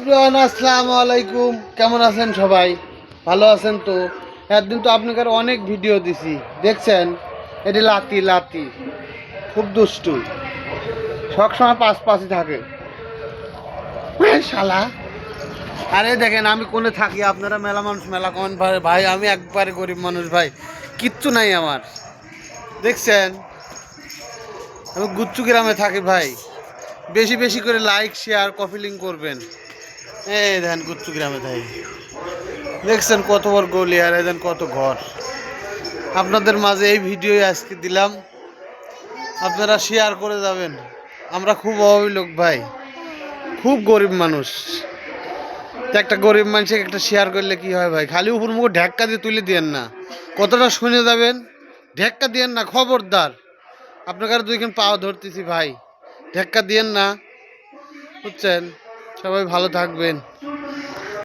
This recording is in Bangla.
এভরিওয়ান আসসালামু আলাইকুম। কেমন আছেন সবাই? ভালো আছেন তো? একদিন তো আপনাকে অনেক ভিডিও দিছি, দেখছেন? এটি লাতি লাতি খুব দুষ্টু, সবসময় পাশে থাকে। শালা, আরে দেখেন আমি কোনে থাকি, আপনারা মেলা মানুষ মেলা কমেন্ট ভাই, ভাই আমি একবারে গরিব মানুষ ভাই, কিচ্ছু নাই আমার। দেখছেন আমি গুচ্ছু গ্রামে থাকি ভাই। বেশি বেশি করে লাইক শেয়ার কপি লিঙ্ক করবেন। এই দেখেন গুচ্ছু গ্রামে থাকি, দেখছেন কত বড় গলি আর এদেন কত ঘর। আপনাদের মাঝে এই ভিডিও আজকে দিলাম, আপনারা শেয়ার করে যাবেন। আমরা খুব অভাবী লোক ভাই, খুব গরিব মানুষ। তো একটা গরিব মানুষকে একটা শেয়ার করলে কি হয় ভাই? খালি উপর মুখ ঢেক্কা দিয়ে তুলে দিয়েন না, কতটা শুনে যাবেন। ঢেক্কা দিয়েন না, খবরদার। আপনাকে আর দুইখান পাওয়া ধরতেছি ভাই, ঢেক্কা দিয়েন না, বুঝছেন? সবাই ভালো থাকবেন।